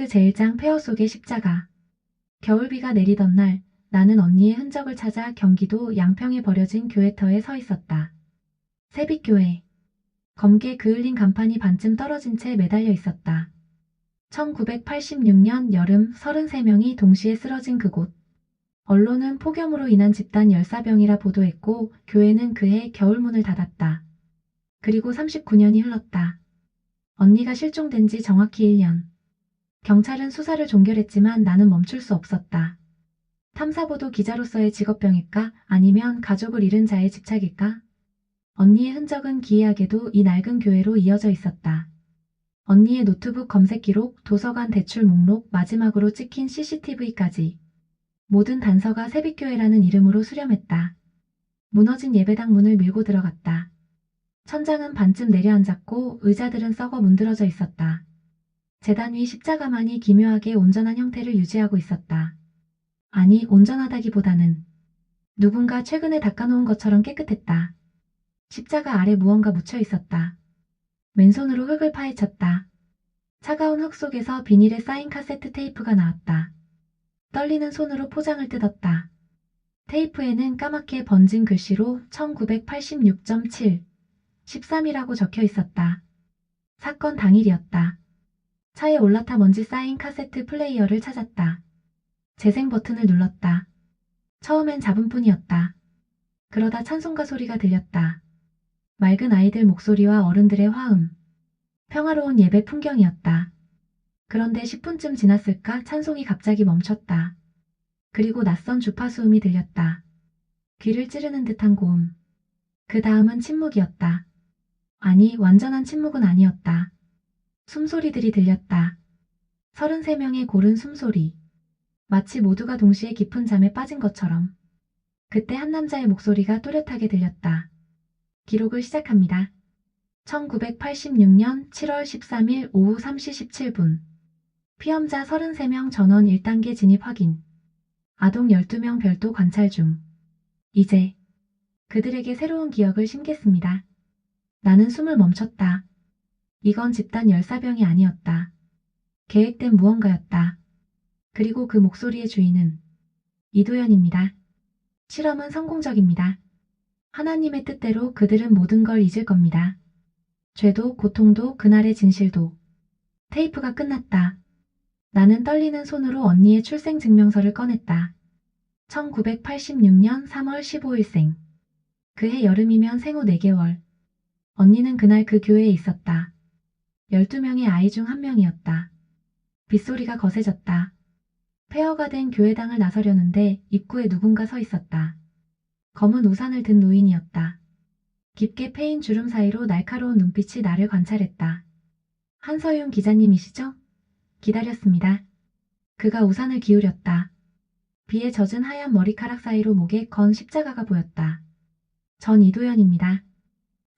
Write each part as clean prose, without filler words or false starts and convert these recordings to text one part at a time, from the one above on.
제1장 폐허 속의 십자가. 겨울비가 내리던 날, 나는 언니의 흔적을 찾아 경기도 양평에 버려진 교회터에 서 있었다. 세빛교회. 검게 그을린 간판이 반쯤 떨어진 채 매달려 있었다. 1986년 여름 33명이 동시에 쓰러진 그곳. 언론은 폭염으로 인한 집단 열사병이라 보도했고 교회는 그해 겨울 문을 닫았다. 그리고 39년이 흘렀다. 언니가 실종된 지 정확히 1년. 경찰은 수사를 종결했지만 나는 멈출 수 없었다. 탐사보도 기자로서의 직업병일까? 아니면 가족을 잃은 자의 집착일까? 언니의 흔적은 기이하게도 이 낡은 교회로 이어져 있었다. 언니의 노트북 검색 기록, 도서관 대출 목록, 마지막으로 찍힌 CCTV까지. 모든 단서가 세빛교회라는 이름으로 수렴했다. 무너진 예배당 문을 밀고 들어갔다. 천장은 반쯤 내려앉았고 의자들은 썩어 문드러져 있었다. 제단 위 십자가만이 기묘하게 온전한 형태를 유지하고 있었다. 아니, 온전하다기보다는 누군가 최근에 닦아놓은 것처럼 깨끗했다. 십자가 아래 무언가 묻혀 있었다. 맨손으로 흙을 파헤쳤다. 차가운 흙 속에서 비닐에 쌓인 카세트 테이프가 나왔다. 떨리는 손으로 포장을 뜯었다. 테이프에는 까맣게 번진 글씨로 1986.7, 13이라고 적혀 있었다. 사건 당일이었다. 차에 올라타 먼지 쌓인 카세트 플레이어를 찾았다. 재생 버튼을 눌렀다. 처음엔 잡음 뿐이었다. 그러다 찬송가 소리가 들렸다. 맑은 아이들 목소리와 어른들의 화음. 평화로운 예배 풍경이었다. 그런데 10분쯤 지났을까 찬송이 갑자기 멈췄다. 그리고 낯선 주파수음이 들렸다. 귀를 찌르는 듯한 고음. 그 다음은 침묵이었다. 아니, 완전한 침묵은 아니었다. 숨소리들이 들렸다. 33명의 고른 숨소리. 마치 모두가 동시에 깊은 잠에 빠진 것처럼. 그때 한 남자의 목소리가 또렷하게 들렸다. 기록을 시작합니다. 1986년 7월 13일 오후 3시 17분. 피험자 33명 전원 1단계 진입 확인. 아동 12명 별도 관찰 중. 이제 그들에게 새로운 기억을 심겠습니다. 나는 숨을 멈췄다. 이건 집단 열사병이 아니었다. 계획된 무언가였다. 그리고 그 목소리의 주인은 이도현입니다. 실험은 성공적입니다. 하나님의 뜻대로 그들은 모든 걸 잊을 겁니다. 죄도, 고통도, 그날의 진실도. 테이프가 끝났다. 나는 떨리는 손으로 언니의 출생증명서를 꺼냈다. 1986년 3월 15일생. 그해 여름이면 생후 4개월. 언니는 그날 그 교회에 있었다. 12명의 아이 중 한 명이었다. 빗소리가 거세졌다. 폐허가 된 교회당을 나서려는데 입구에 누군가 서 있었다. 검은 우산을 든 노인이었다. 깊게 패인 주름 사이로 날카로운 눈빛이 나를 관찰했다. 한서윤 기자님이시죠? 기다렸습니다. 그가 우산을 기울였다. 비에 젖은 하얀 머리카락 사이로 목에 건 십자가가 보였다. 전 이도현입니다.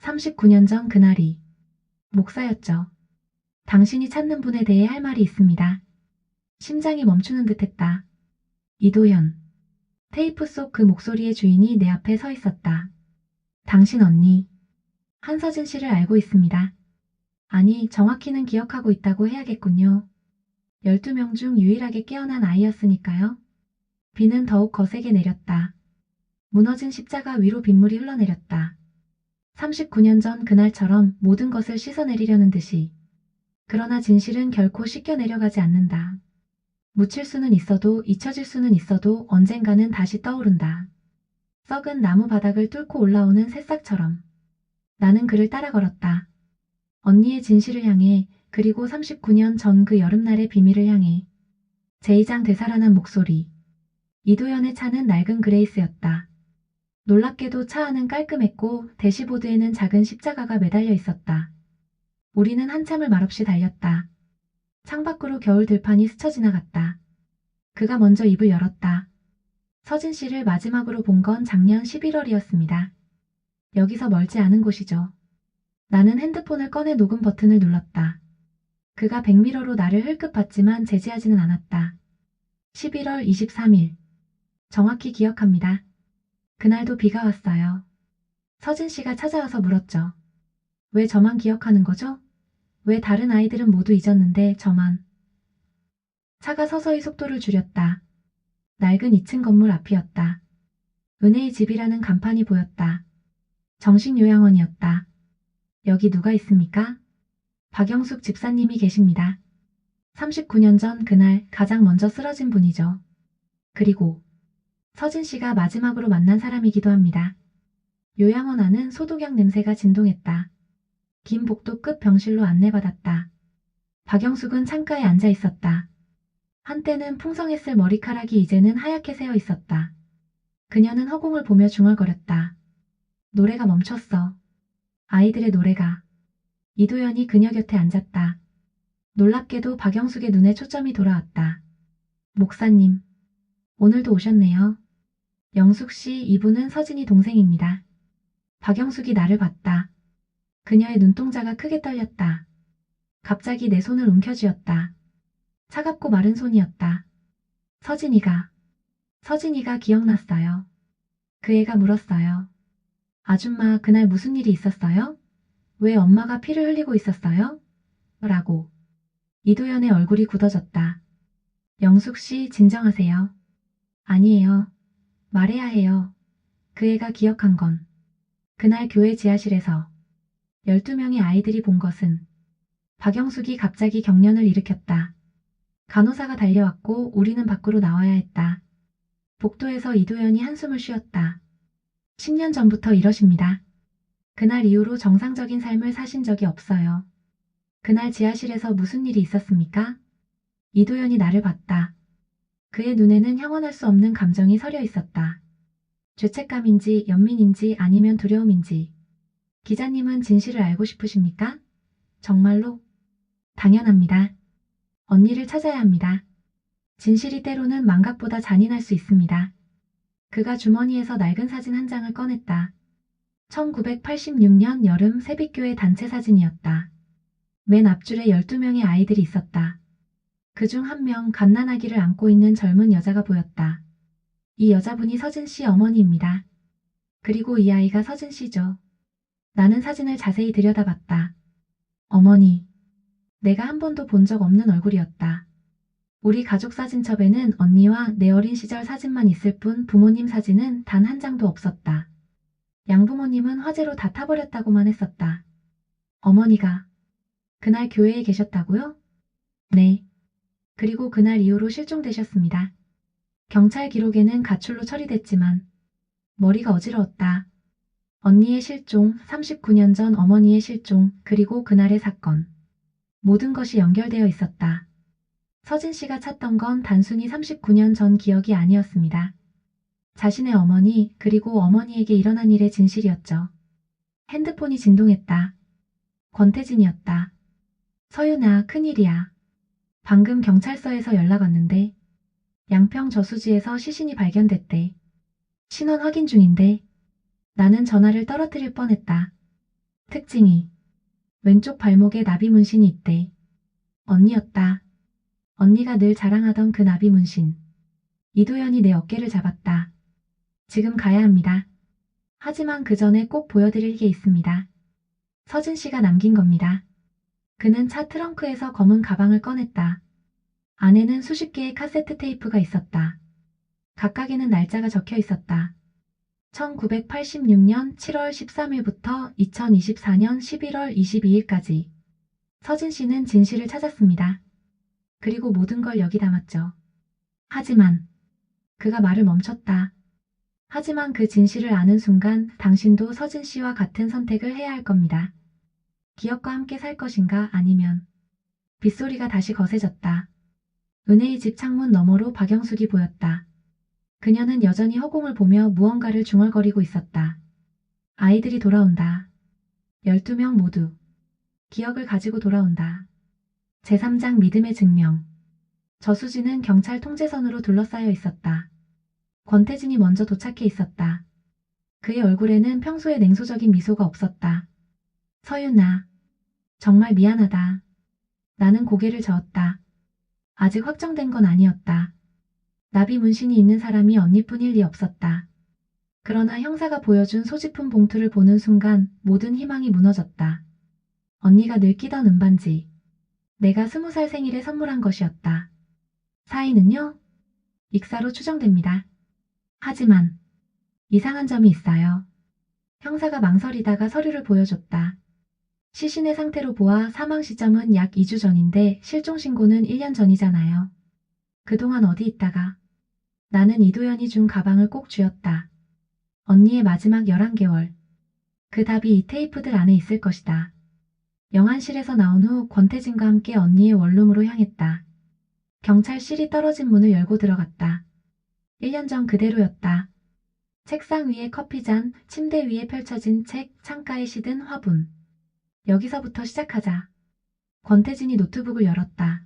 39년 전 그날이 목사였죠. 당신이 찾는 분에 대해 할 말이 있습니다. 심장이 멈추는 듯했다. 이도현. 테이프 속 그 목소리의 주인이 내 앞에 서 있었다. 당신 언니. 한서진 씨를 알고 있습니다. 아니, 정확히는 기억하고 있다고 해야겠군요. 12명 중 유일하게 깨어난 아이였으니까요. 비는 더욱 거세게 내렸다. 무너진 십자가 위로 빗물이 흘러내렸다. 39년 전 그날처럼 모든 것을 씻어내리려는 듯이. 그러나 진실은 결코 씻겨 내려가지 않는다. 묻힐 수는 있어도 잊혀질 수는 있어도 언젠가는 다시 떠오른다. 썩은 나무 바닥을 뚫고 올라오는 새싹처럼. 나는 그를 따라 걸었다. 언니의 진실을 향해, 그리고 39년 전 그 여름날의 비밀을 향해. 제2장 되살아난 목소리. 이도현의 차는 낡은 그레이스였다. 놀랍게도 차 안은 깔끔했고 대시보드에는 작은 십자가가 매달려 있었다. 우리는 한참을 말없이 달렸다. 창밖으로 겨울 들판이 스쳐 지나갔다. 그가 먼저 입을 열었다. 서진 씨를 마지막으로 본 건 작년 11월이었습니다. 여기서 멀지 않은 곳이죠. 나는 핸드폰을 꺼내 녹음 버튼을 눌렀다. 그가 백미러로 나를 흘끗 봤지만 제지하지는 않았다. 11월 23일. 정확히 기억합니다. 그날도 비가 왔어요. 서진 씨가 찾아와서 물었죠. 왜 저만 기억하는 거죠? 왜 다른 아이들은 모두 잊었는데 저만. 차가 서서히 속도를 줄였다. 낡은 2층 건물 앞이었다. 은혜의 집이라는 간판이 보였다. 정신요양원이었다. 여기 누가 있습니까? 박영숙 집사님이 계십니다. 39년 전 그날 가장 먼저 쓰러진 분이죠. 그리고 서진 씨가 마지막으로 만난 사람이기도 합니다. 요양원 안은 소독약 냄새가 진동했다. 긴 복도 끝 병실로 안내받았다. 박영숙은 창가에 앉아 있었다. 한때는 풍성했을 머리카락이 이제는 하얗게 새어 있었다. 그녀는 허공을 보며 중얼거렸다. 노래가 멈췄어. 아이들의 노래가. 이도연이 그녀 곁에 앉았다. 놀랍게도 박영숙의 눈에 초점이 돌아왔다. 목사님, 오늘도 오셨네요. 영숙 씨, 이분은 서진이 동생입니다. 박영숙이 나를 봤다. 그녀의 눈동자가 크게 떨렸다. 갑자기 내 손을 움켜쥐었다. 차갑고 마른 손이었다. 서진이가 기억났어요. 그 애가 물었어요. 아줌마, 그날 무슨 일이 있었어요? 왜 엄마가 피를 흘리고 있었어요? 라고. 이도연의 얼굴이 굳어졌다. 영숙 씨, 진정하세요. 아니에요. 말해야 해요. 그 애가 기억한 건. 그날 교회 지하실에서 12명의 아이들이 본 것은. 박영숙이 갑자기 경련을 일으켰다. 간호사가 달려왔고 우리는 밖으로 나와야 했다. 복도에서 이도연이 한숨을 쉬었다. 10년 전부터 이러십니다. 그날 이후로 정상적인 삶을 사신 적이 없어요. 그날 지하실에서 무슨 일이 있었습니까? 이도연이 나를 봤다. 그의 눈에는 형언할 수 없는 감정이 서려 있었다. 죄책감인지 연민인지 아니면 두려움인지. 기자님은 진실을 알고 싶으십니까? 정말로? 당연합니다. 언니를 찾아야 합니다. 진실이 때로는 망각보다 잔인할 수 있습니다. 그가 주머니에서 낡은 사진 한 장을 꺼냈다. 1986년 여름 세빛교회 단체 사진이었다. 맨 앞줄에 12명의 아이들이 있었다. 그중 한 명 갓난아기를 안고 있는 젊은 여자가 보였다. 이 여자분이 서진 씨 어머니입니다. 그리고 이 아이가 서진 씨죠. 나는 사진을 자세히 들여다봤다. 어머니. 내가 한 번도 본 적 없는 얼굴이었다. 우리 가족 사진첩에는 언니와 내 어린 시절 사진만 있을 뿐 부모님 사진은 단 한 장도 없었다. 양부모님은 화재로 다 타버렸다고만 했었다. 어머니가 그날 교회에 계셨다고요? 네. 그리고 그날 이후로 실종되셨습니다. 경찰 기록에는 가출로 처리됐지만 머리가 어지러웠다. 언니의 실종, 39년 전 어머니의 실종, 그리고 그날의 사건. 모든 것이 연결되어 있었다. 서진 씨가 찾던 건 단순히 39년 전 기억이 아니었습니다. 자신의 어머니, 그리고 어머니에게 일어난 일의 진실이었죠. 핸드폰이 진동했다. 권태진이었다. 서윤아, 큰일이야. 방금 경찰서에서 연락 왔는데 양평 저수지에서 시신이 발견됐대. 신원 확인 중인데 나는 전화를 떨어뜨릴 뻔했다. 특징이 왼쪽 발목에 나비 문신이 있대. 언니였다. 언니가 늘 자랑하던 그 나비 문신. 이도연이 내 어깨를 잡았다. 지금 가야 합니다. 하지만 그 전에 꼭 보여드릴 게 있습니다. 서진 씨가 남긴 겁니다. 그는 차 트렁크에서 검은 가방을 꺼냈다. 안에는 수십 개의 카세트 테이프가 있었다. 각각에는 날짜가 적혀 있었다. 1986년 7월 13일부터 2024년 11월 22일까지. 서진 씨는 진실을 찾았습니다. 그리고 모든 걸 여기 담았죠. 하지만 그가 말을 멈췄다. 하지만 그 진실을 아는 순간 당신도 서진 씨와 같은 선택을 해야 할 겁니다. 기억과 함께 살 것인가 아니면. 빗소리가 다시 거세졌다. 은혜의 집 창문 너머로 박영숙이 보였다. 그녀는 여전히 허공을 보며 무언가를 중얼거리고 있었다. 아이들이 돌아온다. 12명 모두. 기억을 가지고 돌아온다. 제3장 믿음의 증명. 저수지는 경찰 통제선으로 둘러싸여 있었다. 권태진이 먼저 도착해 있었다. 그의 얼굴에는 평소의 냉소적인 미소가 없었다. 서윤아. 정말 미안하다. 나는 고개를 저었다. 아직 확정된 건 아니었다. 나비 문신이 있는 사람이 언니뿐일 리 없었다. 그러나 형사가 보여준 소지품 봉투를 보는 순간 모든 희망이 무너졌다. 언니가 늘 끼던 은반지. 내가 20살 생일에 선물한 것이었다. 사인은요? 익사로 추정됩니다. 하지만 이상한 점이 있어요. 형사가 망설이다가 서류를 보여줬다. 시신의 상태로 보아 사망 시점은 약 2주 전인데 실종 신고는 1년 전이잖아요. 그동안 어디 있다가? 나는 이도연이 준 가방을 꼭 쥐었다. 언니의 마지막 11개월. 그 답이 이 테이프들 안에 있을 것이다. 영안실에서 나온 후 권태진과 함께 언니의 원룸으로 향했다. 경찰실이 떨어진 문을 열고 들어갔다. 1년 전 그대로였다. 책상 위에 커피잔, 침대 위에 펼쳐진 책, 창가에 시든 화분. 여기서부터 시작하자. 권태진이 노트북을 열었다.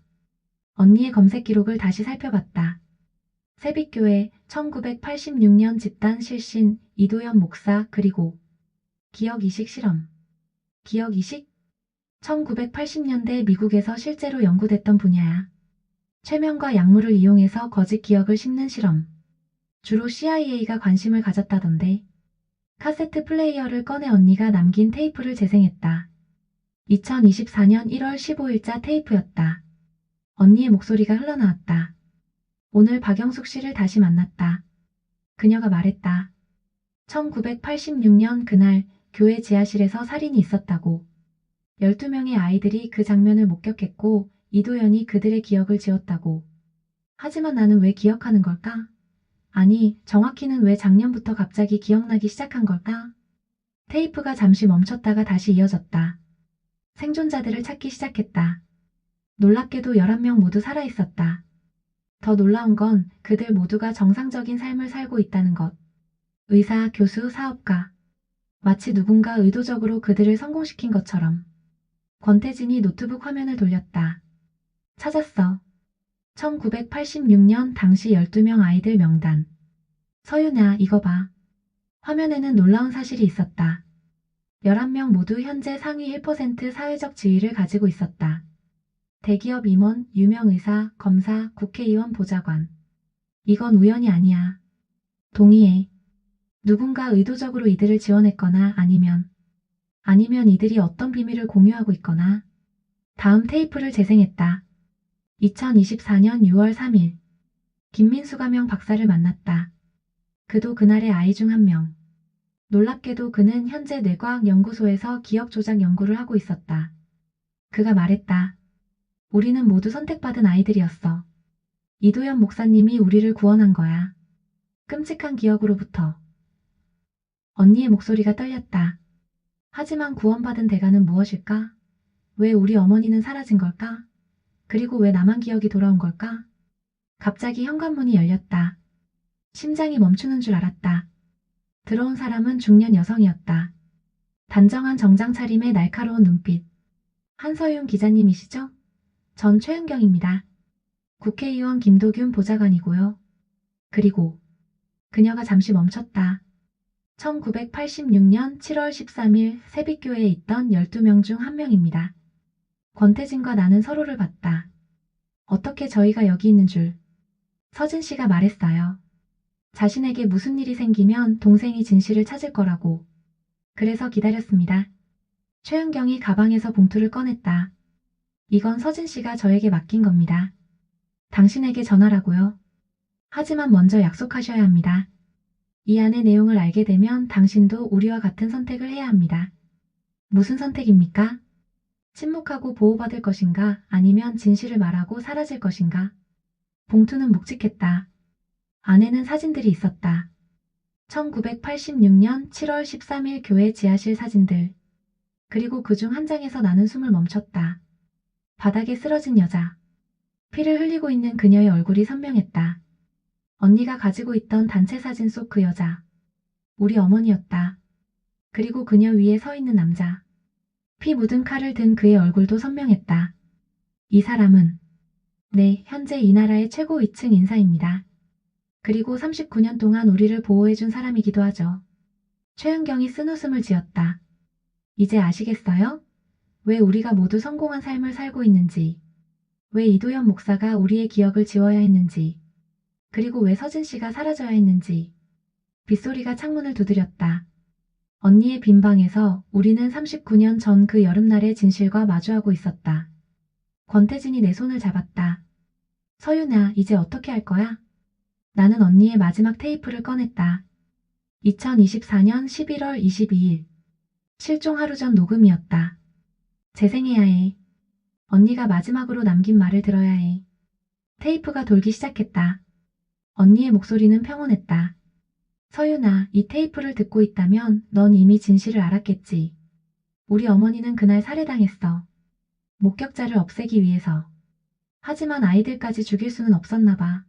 언니의 검색 기록을 다시 살펴봤다. 세빛교회, 1986년 집단 실신, 이도연 목사, 그리고 기억이식 실험. 기억이식? 1980년대 미국에서 실제로 연구됐던 분야야. 최면과 약물을 이용해서 거짓 기억을 심는 실험. 주로 CIA가 관심을 가졌다던데. 카세트 플레이어를 꺼내 언니가 남긴 테이프를 재생했다. 2024년 1월 15일자 테이프였다. 언니의 목소리가 흘러나왔다. 오늘 박영숙 씨를 다시 만났다. 그녀가 말했다. 1986년 그날 교회 지하실에서 살인이 있었다고. 12명의 아이들이 그 장면을 목격했고 이도연이 그들의 기억을 지웠다고. 하지만 나는 왜 기억하는 걸까? 아니, 정확히는 왜 작년부터 갑자기 기억나기 시작한 걸까? 테이프가 잠시 멈췄다가 다시 이어졌다. 생존자들을 찾기 시작했다. 놀랍게도 11명 모두 살아있었다. 더 놀라운 건 그들 모두가 정상적인 삶을 살고 있다는 것. 의사, 교수, 사업가. 마치 누군가 의도적으로 그들을 성공시킨 것처럼. 권태진이 노트북 화면을 돌렸다. 찾았어. 1986년 당시 12명 아이들 명단. 서윤아, 이거 봐. 화면에는 놀라운 사실이 있었다. 11명 모두 현재 상위 1% 사회적 지위를 가지고 있었다. 대기업 임원, 유명 의사, 검사, 국회의원, 보좌관. 이건 우연이 아니야. 동의해. 누군가 의도적으로 이들을 지원했거나 아니면 이들이 어떤 비밀을 공유하고 있거나. 다음 테이프를 재생했다. 2024년 6월 3일. 김민수 가명 박사를 만났다. 그도 그날의 아이 중 한 명. 놀랍게도 그는 현재 뇌과학연구소에서 기억 조작 연구를 하고 있었다. 그가 말했다. 우리는 모두 선택받은 아이들이었어. 이도연 목사님이 우리를 구원한 거야. 끔찍한 기억으로부터. 언니의 목소리가 떨렸다. 하지만 구원받은 대가는 무엇일까? 왜 우리 어머니는 사라진 걸까? 그리고 왜 나만 기억이 돌아온 걸까? 갑자기 현관문이 열렸다. 심장이 멈추는 줄 알았다. 들어온 사람은 중년 여성이었다. 단정한 정장 차림에 날카로운 눈빛. 한서윤 기자님이시죠? 전 최은경입니다. 국회의원 김도균 보좌관이고요. 그리고 그녀가 잠시 멈췄다. 1986년 7월 13일 세빛교회에 있던 12명 중 한 명입니다. 권태진과 나는 서로를 봤다. 어떻게 저희가 여기 있는 줄. 서진 씨가 말했어요. 자신에게 무슨 일이 생기면 동생이 진실을 찾을 거라고. 그래서 기다렸습니다. 최은경이 가방에서 봉투를 꺼냈다. 이건 서진 씨가 저에게 맡긴 겁니다. 당신에게 전하라고요. 하지만 먼저 약속하셔야 합니다. 이 안의 내용을 알게 되면 당신도 우리와 같은 선택을 해야 합니다. 무슨 선택입니까? 침묵하고 보호받을 것인가 아니면 진실을 말하고 사라질 것인가? 봉투는 묵직했다. 안에는 사진들이 있었다. 1986년 7월 13일 교회 지하실 사진들. 그리고 그중 한 장에서 나는 숨을 멈췄다. 바닥에 쓰러진 여자. 피를 흘리고 있는 그녀의 얼굴이 선명했다. 언니가 가지고 있던 단체 사진 속 그 여자. 우리 어머니였다. 그리고 그녀 위에 서 있는 남자. 피 묻은 칼을 든 그의 얼굴도 선명했다. 이 사람은 네, 현재 이 나라의 최고 위층 인사입니다. 그리고 39년 동안 우리를 보호해준 사람이기도 하죠. 최은경이 쓴웃음을 지었다. 이제 아시겠어요? 왜 우리가 모두 성공한 삶을 살고 있는지. 왜 이도연 목사가 우리의 기억을 지워야 했는지. 그리고 왜 서진 씨가 사라져야 했는지. 빗소리가 창문을 두드렸다. 언니의 빈 방에서 우리는 39년 전 그 여름날의 진실과 마주하고 있었다. 권태진이 내 손을 잡았다. 서윤아, 이제 어떻게 할 거야? 나는 언니의 마지막 테이프를 꺼냈다. 2024년 11월 22일. 실종 하루 전 녹음이었다. 재생해야 해. 언니가 마지막으로 남긴 말을 들어야 해. 테이프가 돌기 시작했다. 언니의 목소리는 평온했다. 서윤아, 이 테이프를 듣고 있다면 넌 이미 진실을 알았겠지. 우리 어머니는 그날 살해당했어. 목격자를 없애기 위해서. 하지만 아이들까지 죽일 수는 없었나 봐.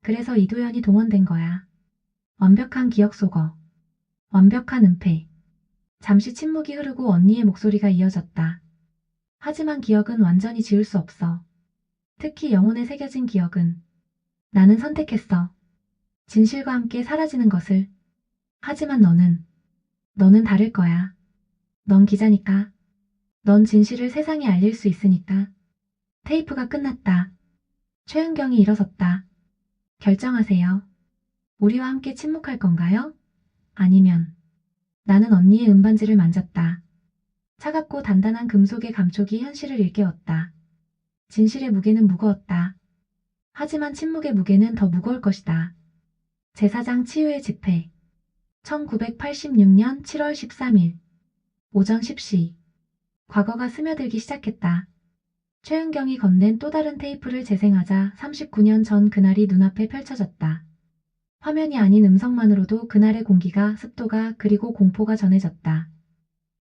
그래서 이도현이 동원된 거야. 완벽한 기억 속어. 완벽한 은폐. 잠시 침묵이 흐르고 언니의 목소리가 이어졌다. 하지만 기억은 완전히 지울 수 없어. 특히 영혼에 새겨진 기억은. 나는 선택했어. 진실과 함께 사라지는 것을. 하지만 너는 다를 거야. 넌 기자니까. 넌 진실을 세상에 알릴 수 있으니까. 테이프가 끝났다. 최은경이 일어섰다. 결정하세요. 우리와 함께 침묵할 건가요? 아니면. 나는 언니의 은반지를 만졌다. 차갑고 단단한 금속의 감촉이 현실을 일깨웠다. 진실의 무게는 무거웠다. 하지만 침묵의 무게는 더 무거울 것이다. 제사장 치유의 집회. 1986년 7월 13일. 오전 10시. 과거가 스며들기 시작했다. 최은경이 건넨 또 다른 테이프를 재생하자 39년 전 그날이 눈앞에 펼쳐졌다. 화면이 아닌 음성만으로도 그날의 공기가, 습도가, 그리고 공포가 전해졌다.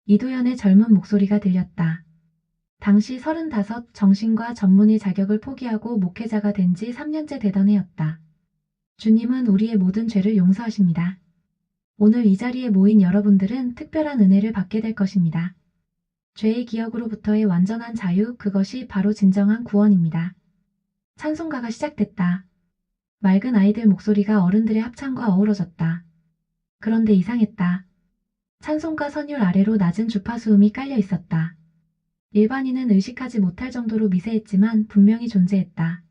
이도현의 젊은 목소리가 들렸다. 당시 35, 정신과 전문의 자격을 포기하고 목회자가 된 지 3년째 되던 해였다. 주님은 우리의 모든 죄를 용서하십니다. 오늘 이 자리에 모인 여러분들은 특별한 은혜를 받게 될 것입니다. 죄의 기억으로부터의 완전한 자유, 그것이 바로 진정한 구원입니다. 찬송가가 시작됐다. 맑은 아이들 목소리가 어른들의 합창과 어우러졌다. 그런데 이상했다. 찬송가 선율 아래로 낮은 주파수음이 깔려 있었다. 일반인은 의식하지 못할 정도로 미세했지만 분명히 존재했다.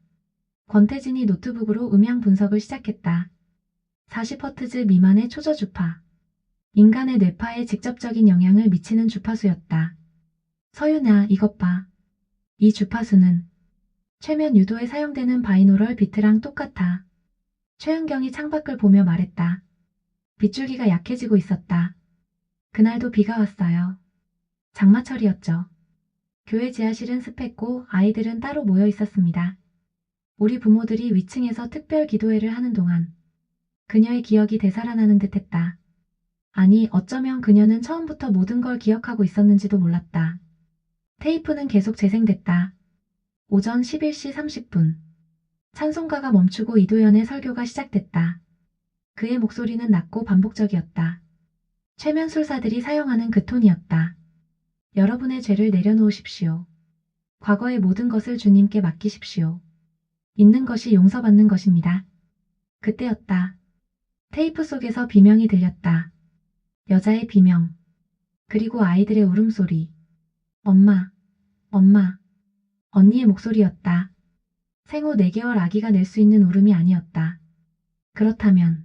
권태진이 노트북으로 음향 분석을 시작했다. 40Hz 미만의 초저 주파. 인간의 뇌파에 직접적인 영향을 미치는 주파수였다. 서윤아, 이것 봐. 이 주파수는 최면 유도에 사용되는 바이노럴 비트랑 똑같아. 최은경이 창밖을 보며 말했다. 빗줄기가 약해지고 있었다. 그날도 비가 왔어요. 장마철이었죠. 교회 지하실은 습했고 아이들은 따로 모여 있었습니다. 우리 부모들이 위층에서 특별 기도회를 하는 동안 그녀의 기억이 되살아나는 듯했다. 아니, 어쩌면 그녀는 처음부터 모든 걸 기억하고 있었는지도 몰랐다. 테이프는 계속 재생됐다. 오전 11시 30분. 찬송가가 멈추고 이도현의 설교가 시작됐다. 그의 목소리는 낮고 반복적이었다. 최면술사들이 사용하는 그 톤이었다. 여러분의 죄를 내려놓으십시오. 과거의 모든 것을 주님께 맡기십시오. 있는 것이 용서받는 것입니다. 그때였다. 테이프 속에서 비명이 들렸다. 여자의 비명. 그리고 아이들의 울음소리. 엄마, 엄마. 언니의 목소리였다. 생후 4개월 아기가 낼 수 있는 울음이 아니었다. 그렇다면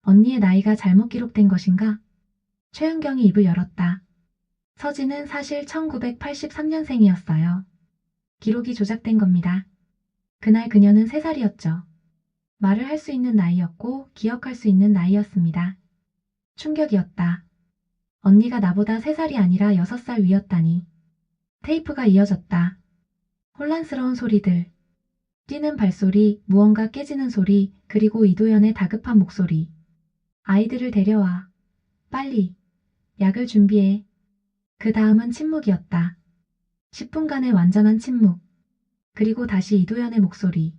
언니의 나이가 잘못 기록된 것인가? 최은경이 입을 열었다. 서진은 사실 1983년생이었어요. 기록이 조작된 겁니다. 그날 그녀는 3살이었죠. 말을 할 수 있는 나이였고 기억할 수 있는 나이였습니다. 충격이었다. 언니가 나보다 3살이 아니라 6살 위였다니. 테이프가 이어졌다. 혼란스러운 소리들. 뛰는 발소리, 무언가 깨지는 소리, 그리고 이도현의 다급한 목소리. 아이들을 데려와. 빨리. 약을 준비해. 그 다음은 침묵이었다. 10분간의 완전한 침묵. 그리고 다시 이도현의 목소리.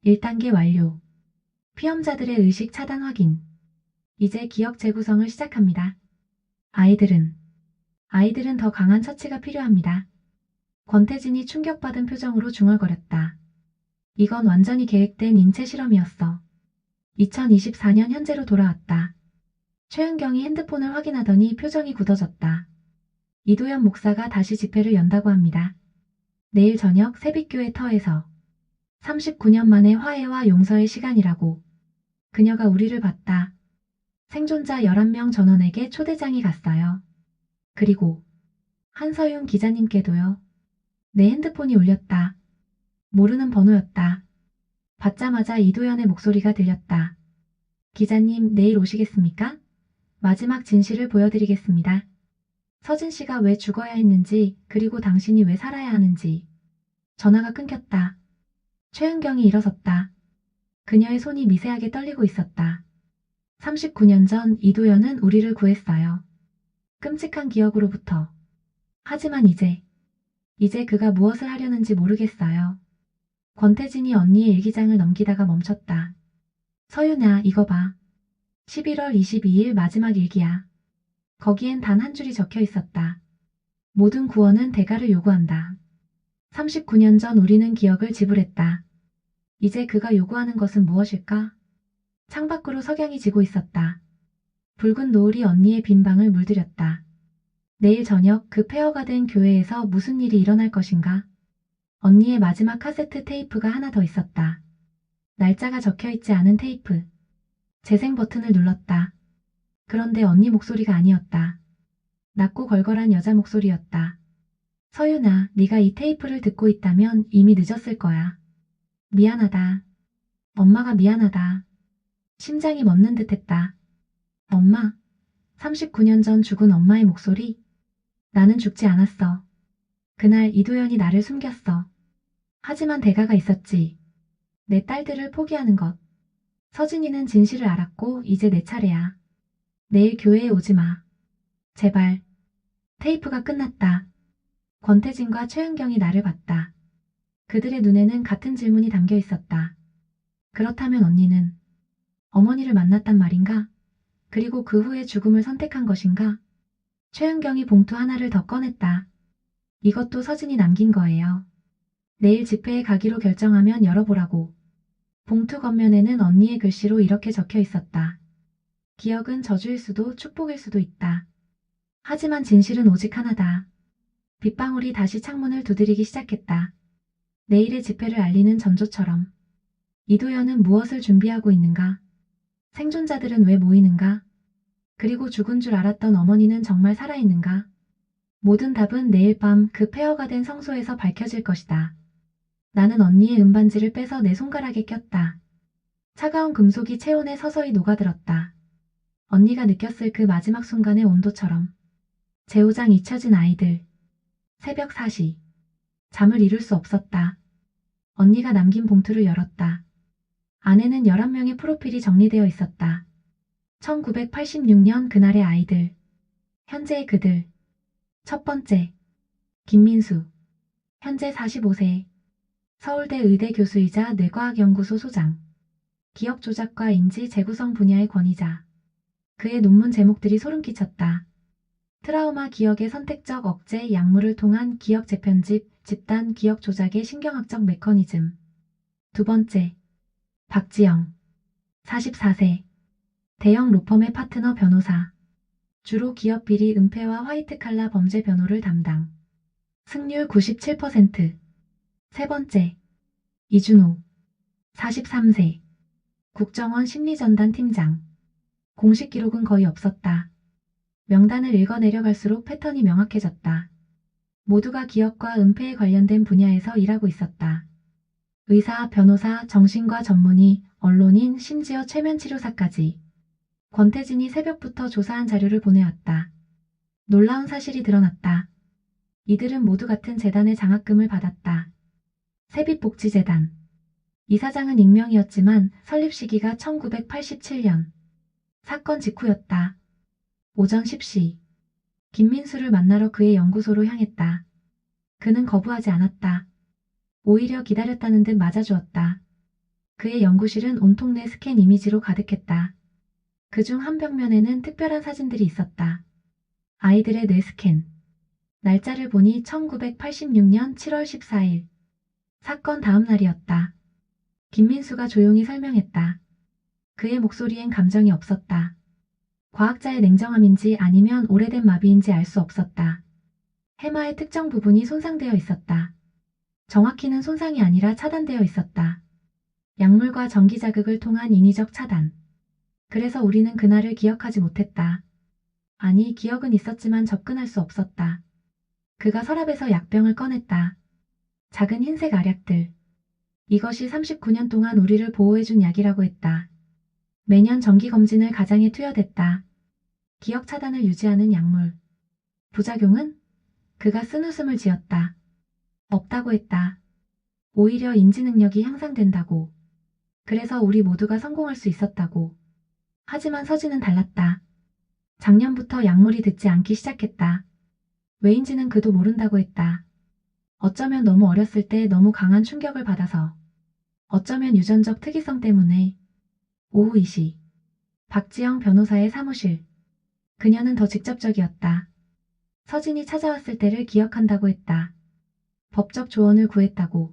1단계 완료. 피험자들의 의식 차단 확인. 이제 기억 재구성을 시작합니다. 아이들은 더 강한 처치가 필요합니다. 권태진이 충격받은 표정으로 중얼거렸다. 이건 완전히 계획된 인체 실험이었어. 2024년 현재로 돌아왔다. 최은경이 핸드폰을 확인하더니 표정이 굳어졌다. 이도현 목사가 다시 집회를 연다고 합니다. 내일 저녁 새빛교회 터에서 39년 만에 화해와 용서의 시간이라고. 그녀가 우리를 봤다. 생존자 11명 전원에게 초대장이 갔어요. 그리고 한서윤 기자님께도요. 내 핸드폰이 울렸다. 모르는 번호였다. 받자마자 이도연의 목소리가 들렸다. 기자님, 내일 오시겠습니까? 마지막 진실을 보여드리겠습니다. 서진 씨가 왜 죽어야 했는지, 그리고 당신이 왜 살아야 하는지. 전화가 끊겼다. 최은경이 일어섰다. 그녀의 손이 미세하게 떨리고 있었다. 39년 전 이도연은 우리를 구했어요. 끔찍한 기억으로부터. 하지만 이제 그가 무엇을 하려는지 모르겠어요. 권태진이 언니의 일기장을 넘기다가 멈췄다. 서윤아, 이거 봐. 11월 22일 마지막 일기야. 거기엔 단 한 줄이 적혀 있었다. 모든 구원은 대가를 요구한다. 39년 전 우리는 기억을 지불했다. 이제 그가 요구하는 것은 무엇일까? 창밖으로 석양이 지고 있었다. 붉은 노을이 언니의 빈 방을 물들였다. 내일 저녁 그 폐허가 된 교회에서 무슨 일이 일어날 것인가? 언니의 마지막 카세트 테이프가 하나 더 있었다. 날짜가 적혀있지 않은 테이프. 재생 버튼을 눌렀다. 그런데 언니 목소리가 아니었다. 낮고 걸걸한 여자 목소리였다. 서윤아, 네가 이 테이프를 듣고 있다면 이미 늦었을 거야. 미안하다. 엄마가 미안하다. 심장이 멎는 듯했다. 엄마. 39년 전 죽은 엄마의 목소리. 나는 죽지 않았어. 그날 이도연이 나를 숨겼어. 하지만 대가가 있었지. 내 딸들을 포기하는 것. 서진이는 진실을 알았고 이제 내 차례야. 내일 교회에 오지 마. 제발. 테이프가 끝났다. 권태진과 최은경이 나를 봤다. 그들의 눈에는 같은 질문이 담겨 있었다. 그렇다면 언니는 어머니를 만났단 말인가? 그리고 그 후에 죽음을 선택한 것인가? 최은경이 봉투 하나를 더 꺼냈다. 이것도 서진이 남긴 거예요. 내일 집회에 가기로 결정하면 열어보라고. 봉투 겉면에는 언니의 글씨로 이렇게 적혀 있었다. 기억은 저주일 수도 축복일 수도 있다. 하지만 진실은 오직 하나다. 빗방울이 다시 창문을 두드리기 시작했다. 내일의 집회를 알리는 전조처럼. 이도연은 무엇을 준비하고 있는가? 생존자들은 왜 모이는가? 그리고 죽은 줄 알았던 어머니는 정말 살아있는가? 모든 답은 내일 밤 그 폐허가 된 성소에서 밝혀질 것이다. 나는 언니의 은반지를 빼서 내 손가락에 꼈다. 차가운 금속이 체온에 서서히 녹아들었다. 언니가 느꼈을 그 마지막 순간의 온도처럼. 제오장 잊혀진 아이들. 새벽 4시. 잠을 이룰 수 없었다. 언니가 남긴 봉투를 열었다. 안에는 11명의 프로필이 정리되어 있었다. 1986년 그날의 아이들. 현재의 그들. 첫 번째. 김민수. 현재 45세. 서울대 의대 교수이자 뇌과학연구소 소장. 기억 조작과 인지 재구성 분야의 권위자. 그의 논문 제목들이 소름 끼쳤다. 트라우마 기억의 선택적 억제 약물을 통한 기억 재편집, 집단 기억 조작의 신경학적 메커니즘. 두 번째. 박지영. 44세. 대형 로펌의 파트너 변호사. 주로 기업 비리 은폐와 화이트칼라 범죄 변호를 담당. 승률 97%. 세 번째. 이준호. 43세. 국정원 심리전단 팀장. 공식 기록은 거의 없었다. 명단을 읽어 내려갈수록 패턴이 명확해졌다. 모두가 기억과 은폐에 관련된 분야에서 일하고 있었다. 의사, 변호사, 정신과 전문의, 언론인, 심지어 최면치료사까지. 권태진이 새벽부터 조사한 자료를 보내왔다. 놀라운 사실이 드러났다. 이들은 모두 같은 재단의 장학금을 받았다. 세빛복지재단. 이사장은 익명이었지만 설립 시기가 1987년. 사건 직후였다. 오전 10시. 김민수를 만나러 그의 연구소로 향했다. 그는 거부하지 않았다. 오히려 기다렸다는 듯 맞아주었다. 그의 연구실은 온통 내 스캔 이미지로 가득했다. 그중 한 벽면에는 특별한 사진들이 있었다. 아이들의 뇌 스캔. 날짜를 보니 1986년 7월 14일. 사건 다음 날이었다. 김민수가 조용히 설명했다. 그의 목소리엔 감정이 없었다. 과학자의 냉정함인지 아니면 오래된 마비인지 알 수 없었다. 해마의 특정 부분이 손상되어 있었다. 정확히는 손상이 아니라 차단되어 있었다. 약물과 전기 자극을 통한 인위적 차단. 그래서 우리는 그날을 기억하지 못했다. 아니, 기억은 있었지만 접근할 수 없었다. 그가 서랍에서 약병을 꺼냈다. 작은 흰색 알약들. 이것이 39년 동안 우리를 보호해준 약이라고 했다. 매년 정기검진을 가장에 투여됐다. 기억 차단을 유지하는 약물. 부작용은? 그가 쓴웃음을 지었다. 없다고 했다. 오히려 인지 능력이 향상된다고. 그래서 우리 모두가 성공할 수 있었다고. 하지만 서진은 달랐다. 작년부터 약물이 듣지 않기 시작했다. 왜인지는 그도 모른다고 했다. 어쩌면 너무 어렸을 때 너무 강한 충격을 받아서. 어쩌면 유전적 특이성 때문에. 오후 2시. 박지영 변호사의 사무실. 그녀는 더 직접적이었다. 서진이 찾아왔을 때를 기억한다고 했다. 법적 조언을 구했다고.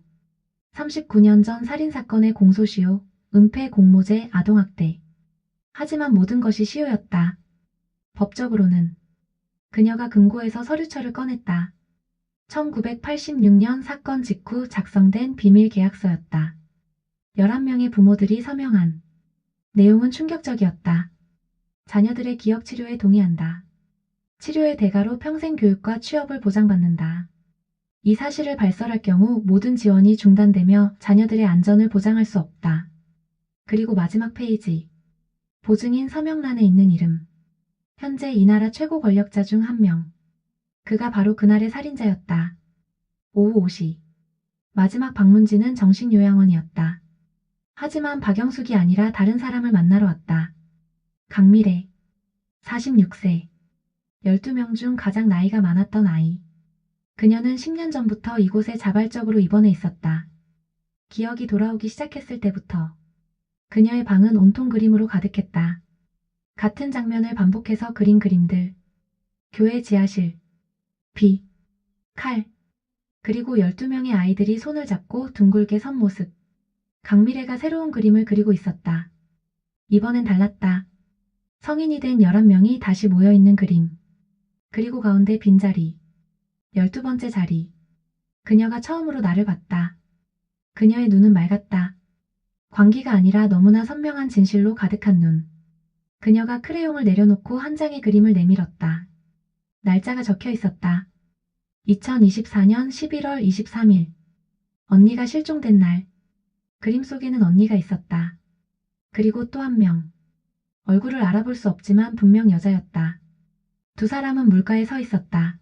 39년 전 살인사건의 공소시효, 은폐 공모제 아동학대. 하지만 모든 것이 시효였다. 법적으로는. 그녀가 금고에서 서류철을 꺼냈다. 1986년 사건 직후 작성된 비밀 계약서였다. 11명의 부모들이 서명한. 내용은 충격적이었다. 자녀들의 기억 치료에 동의한다. 치료의 대가로 평생 교육과 취업을 보장받는다. 이 사실을 발설할 경우 모든 지원이 중단되며 자녀들의 안전을 보장할 수 없다. 그리고 마지막 페이지. 보증인 서명란에 있는 이름. 현재 이 나라 최고 권력자 중 한 명. 그가 바로 그날의 살인자였다. 오후 5시. 마지막 방문지는 정신요양원이었다. 하지만 박영숙이 아니라 다른 사람을 만나러 왔다. 강미래. 46세. 12명 중 가장 나이가 많았던 아이. 그녀는 10년 전부터 이곳에 자발적으로 입원해 있었다. 기억이 돌아오기 시작했을 때부터. 그녀의 방은 온통 그림으로 가득했다. 같은 장면을 반복해서 그린 그림들. 교회 지하실. 비. 칼. 그리고 12명의 아이들이 손을 잡고 둥글게 선 모습. 강미래가 새로운 그림을 그리고 있었다. 이번엔 달랐다. 성인이 된 11명이 다시 모여있는 그림. 그리고 가운데 빈자리. 12번째 자리. 그녀가 처음으로 나를 봤다. 그녀의 눈은 맑았다. 광기가 아니라 너무나 선명한 진실로 가득한 눈. 그녀가 크레용을 내려놓고 한 장의 그림을 내밀었다. 날짜가 적혀 있었다. 2024년 11월 23일. 언니가 실종된 날. 그림 속에는 언니가 있었다. 그리고 또 한 명. 얼굴을 알아볼 수 없지만 분명 여자였다. 두 사람은 물가에 서 있었다.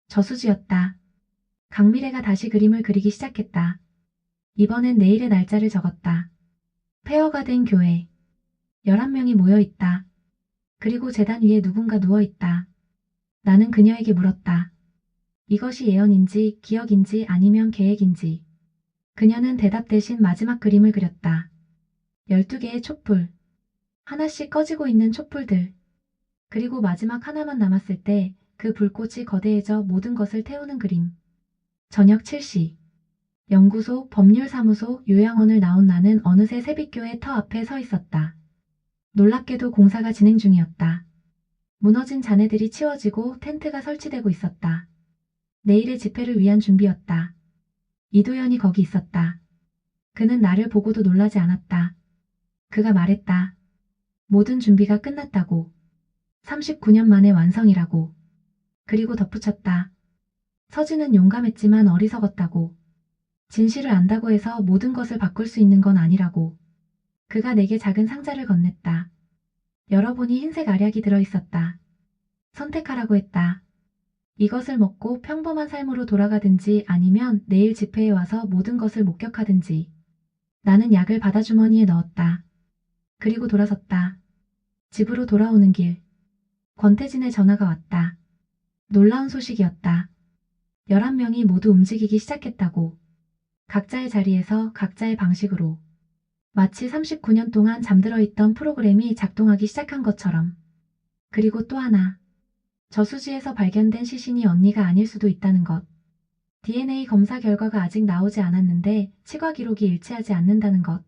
저수지였다. 강미래가 다시 그림을 그리기 시작했다. 이번엔 내일의 날짜를 적었다. 폐허가 된 교회. 11명이 모여 있다. 그리고 제단 위에 누군가 누워 있다. 나는 그녀에게 물었다. 이것이 예언인지 기억인지 아니면 계획인지. 그녀는 대답 대신 마지막 그림을 그렸다. 12개의 촛불. 하나씩 꺼지고 있는 촛불들. 그리고 마지막 하나만 남았을 때 그 불꽃이 거대해져 모든 것을 태우는 그림. 저녁 7시. 연구소, 법률사무소, 요양원을 나온 나는 어느새 세빛교회 터 앞에 서 있었다. 놀랍게도 공사가 진행 중이었다. 무너진 잔해들이 치워지고 텐트가 설치되고 있었다. 내일의 집회를 위한 준비였다. 이도현이 거기 있었다. 그는 나를 보고도 놀라지 않았다. 그가 말했다. 모든 준비가 끝났다고. 39년 만에 완성이라고. 그리고 덧붙였다. 서진은 용감했지만 어리석었다고. 진실을 안다고 해서 모든 것을 바꿀 수 있는 건 아니라고. 그가 내게 작은 상자를 건넸다. 열어보니 흰색 알약이 들어있었다. 선택하라고 했다. 이것을 먹고 평범한 삶으로 돌아가든지 아니면 내일 집회에 와서 모든 것을 목격하든지. 나는 약을 받아 주머니에 넣었다. 그리고 돌아섰다. 집으로 돌아오는 길. 권태진의 전화가 왔다. 놀라운 소식이었다. 11명이 모두 움직이기 시작했다고. 각자의 자리에서 각자의 방식으로. 마치 39년 동안 잠들어 있던 프로그램이 작동하기 시작한 것처럼. 그리고 또 하나. 저수지에서 발견된 시신이 언니가 아닐 수도 있다는 것. DNA 검사 결과가 아직 나오지 않았는데 치과 기록이 일치하지 않는다는 것.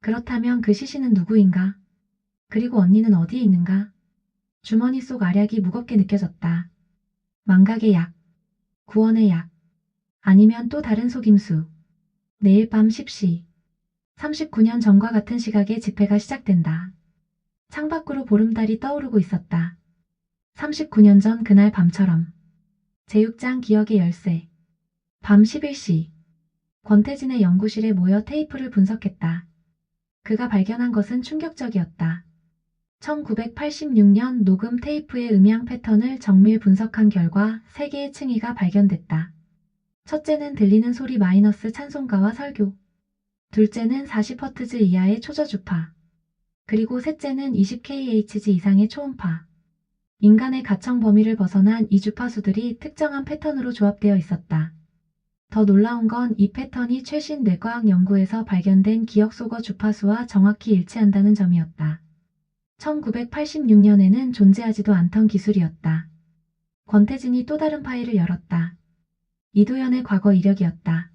그렇다면 그 시신은 누구인가? 그리고 언니는 어디에 있는가? 주머니 속 알약이 무겁게 느껴졌다. 망각의 약. 구원의 약. 아니면 또 다른 속임수. 내일 밤 10시. 39년 전과 같은 시각에 집회가 시작된다. 창밖으로 보름달이 떠오르고 있었다. 39년 전 그날 밤처럼. 제6장 기억의 열쇠. 밤 11시. 권태진의 연구실에 모여 테이프를 분석했다. 그가 발견한 것은 충격적이었다. 1986년 녹음 테이프의 음향 패턴을 정밀 분석한 결과 3개의 층위가 발견됐다. 첫째는 들리는 소리 마이너스 찬송가와 설교. 둘째는 40Hz 이하의 초저주파. 그리고 셋째는 20kHz 이상의 초음파. 인간의 가청 범위를 벗어난 이 주파수들이 특정한 패턴으로 조합되어 있었다. 더 놀라운 건 이 패턴이 최신 뇌과학 연구에서 발견된 기억속어 주파수와 정확히 일치한다는 점이었다. 1986년에는 존재하지도 않던 기술이었다. 권태진이 또 다른 파일을 열었다. 이도현의 과거 이력이었다.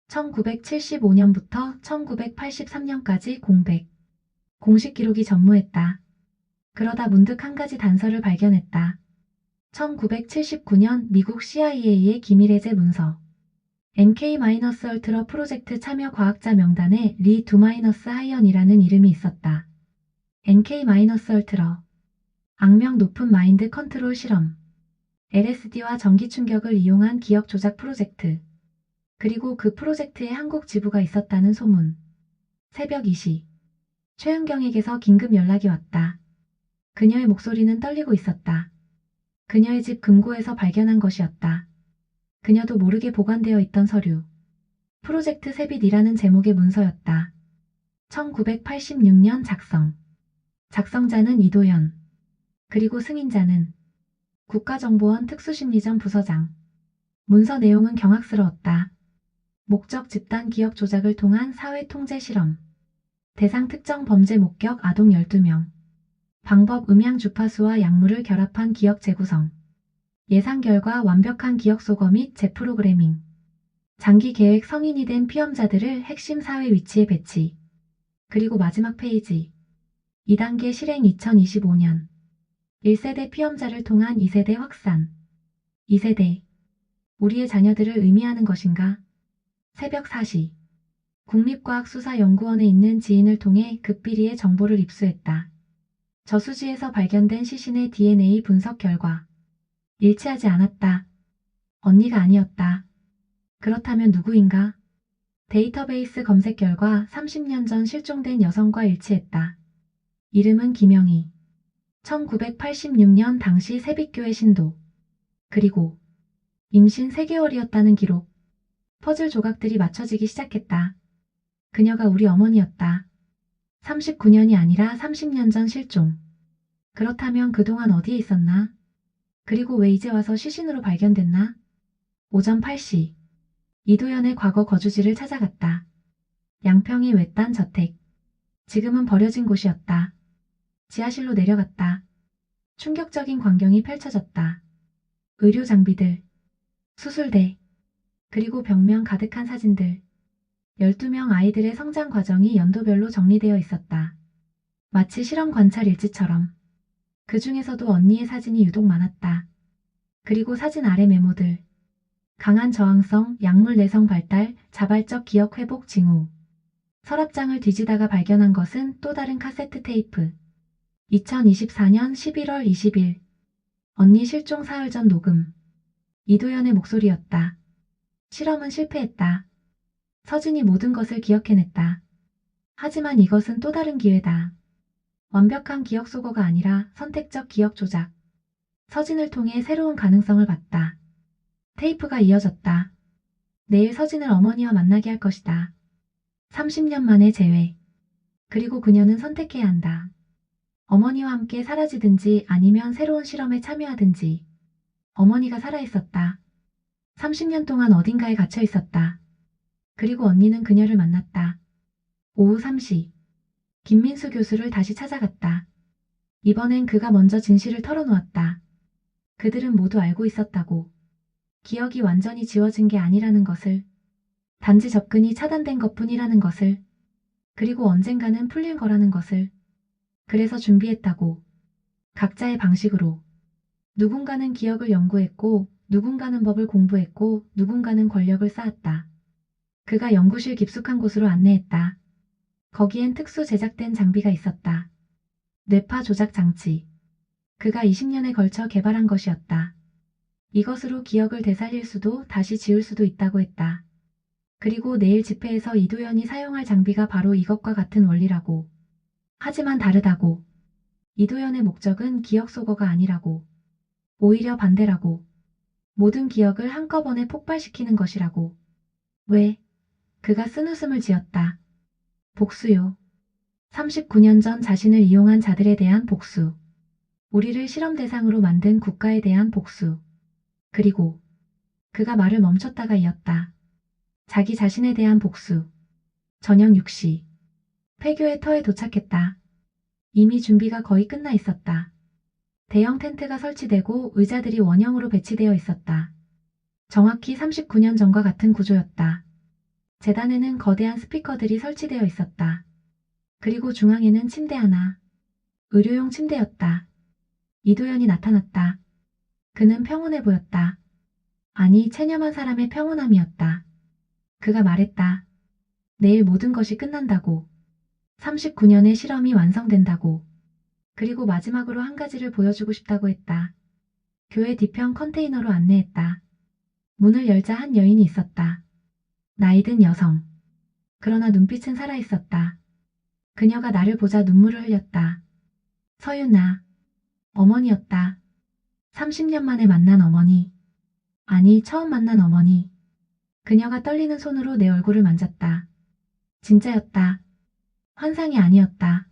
1975년부터 1983년까지 공식 기록이 전무했다. 그러다 문득 한 가지 단서를 발견했다. 1979년 미국 CIA의 기밀해제 문서. MK-얼트러 프로젝트 참여 과학자 명단에 리 두마이너스 하이언이라는 이름이 있었다. MK-얼트러. 악명 높은 마인드 컨트롤 실험. LSD와 전기 충격을 이용한 기억 조작 프로젝트. 그리고 그 프로젝트에 한국 지부가 있었다는 소문. 새벽 2시. 최은경에게서 긴급 연락이 왔다. 그녀의 목소리는 떨리고 있었다. 그녀의 집 금고에서 발견한 것이었다. 그녀도 모르게 보관되어 있던 서류. 프로젝트 세빛이라는 제목의 문서였다. 1986년 작성. 작성자는 이도현. 그리고 승인자는 국가정보원 특수심리전 부서장. 문서 내용은 경악스러웠다. 목적 집단 기억 조작을 통한 사회 통제 실험. 대상 특정 범죄 목격 아동 12명. 방법 음향 주파수와 약물을 결합한 기억 재구성. 예상 결과 완벽한 기억 소거 및 재프로그래밍. 장기 계획 성인이 된 피험자들을 핵심 사회 위치에 배치. 그리고 마지막 페이지. 2단계 실행 2025년. 1세대 피험자를 통한 2세대 확산. 2세대. 우리의 자녀들을 의미하는 것인가? 새벽 4시. 국립과학수사연구원에 있는 지인을 통해 극비리의 정보를 입수했다. 저수지에서 발견된 시신의 DNA 분석 결과. 일치하지 않았다. 언니가 아니었다. 그렇다면 누구인가? 데이터베이스 검색 결과 30년 전 실종된 여성과 일치했다. 이름은 김영희. 1986년 당시 세빛교회 신도. 그리고 임신 3개월이었다는 기록. 퍼즐 조각들이 맞춰지기 시작했다. 그녀가 우리 어머니였다. 39년이 아니라 30년 전 실종. 그렇다면 그동안 어디에 있었나? 그리고 왜 이제 와서 시신으로 발견됐나? 오전 8시. 이도현의 과거 거주지를 찾아갔다. 양평의 외딴 저택. 지금은 버려진 곳이었다. 지하실로 내려갔다. 충격적인 광경이 펼쳐졌다. 의료 장비들, 수술대, 그리고 벽면 가득한 사진들. 12명 아이들의 성장 과정이 연도별로 정리되어 있었다. 마치 실험 관찰 일지처럼. 그 중에서도 언니의 사진이 유독 많았다. 그리고 사진 아래 메모들. 강한 저항성, 약물 내성 발달, 자발적 기억 회복 징후. 서랍장을 뒤지다가 발견한 것은 또 다른 카세트 테이프. 2024년 11월 20일. 언니 실종 사흘 전 녹음. 이도현의 목소리였다. 실험은 실패했다. 서진이 모든 것을 기억해냈다. 하지만 이것은 또 다른 기회다. 완벽한 기억 소거가 아니라 선택적 기억 조작. 서진을 통해 새로운 가능성을 봤다. 테이프가 이어졌다. 내일 서진을 어머니와 만나게 할 것이다. 30년 만에 재회. 그리고 그녀는 선택해야 한다. 어머니와 함께 사라지든지 아니면 새로운 실험에 참여하든지. 어머니가 살아있었다. 30년 동안 어딘가에 갇혀 있었다. 그리고 언니는 그녀를 만났다. 오후 3시. 김민수 교수를 다시 찾아갔다. 이번엔 그가 먼저 진실을 털어놓았다. 그들은 모두 알고 있었다고. 기억이 완전히 지워진 게 아니라는 것을. 단지 접근이 차단된 것뿐이라는 것을. 그리고 언젠가는 풀릴 거라는 것을. 그래서 준비했다고. 각자의 방식으로. 누군가는 기억을 연구했고, 누군가는 법을 공부했고, 누군가는 권력을 쌓았다. 그가 연구실 깊숙한 곳으로 안내했다. 거기엔 특수 제작된 장비가 있었다. 뇌파 조작 장치. 그가 20년에 걸쳐 개발한 것이었다. 이것으로 기억을 되살릴 수도 다시 지울 수도 있다고 했다. 그리고 내일 집회에서 이도현이 사용할 장비가 바로 이것과 같은 원리라고. 하지만 다르다고. 이도현의 목적은 기억 속어가 아니라고. 오히려 반대라고. 모든 기억을 한꺼번에 폭발시키는 것이라고. 왜? 그가 쓴 웃음을 지었다. 복수요. 39년 전 자신을 이용한 자들에 대한 복수. 우리를 실험 대상으로 만든 국가에 대한 복수. 그리고 그가 말을 멈췄다가 이었다. 자기 자신에 대한 복수. 저녁 6시. 폐교의 터에 도착했다. 이미 준비가 거의 끝나 있었다. 대형 텐트가 설치되고 의자들이 원형으로 배치되어 있었다. 정확히 39년 전과 같은 구조였다. 재단에는 거대한 스피커들이 설치되어 있었다. 그리고 중앙에는 침대 하나. 의료용 침대였다. 이도현이 나타났다. 그는 평온해 보였다. 아니, 체념한 사람의 평온함이었다. 그가 말했다. 내일 모든 것이 끝난다고. 39년의 실험이 완성된다고. 그리고 마지막으로 한 가지를 보여주고 싶다고 했다. 교회 뒤편 컨테이너로 안내했다. 문을 열자 한 여인이 있었다. 나이든 여성. 그러나 눈빛은 살아있었다. 그녀가 나를 보자 눈물을 흘렸다. 서윤아. 어머니였다. 30년 만에 만난 어머니. 아니, 처음 만난 어머니. 그녀가 떨리는 손으로 내 얼굴을 만졌다. 진짜였다. 환상이 아니었다.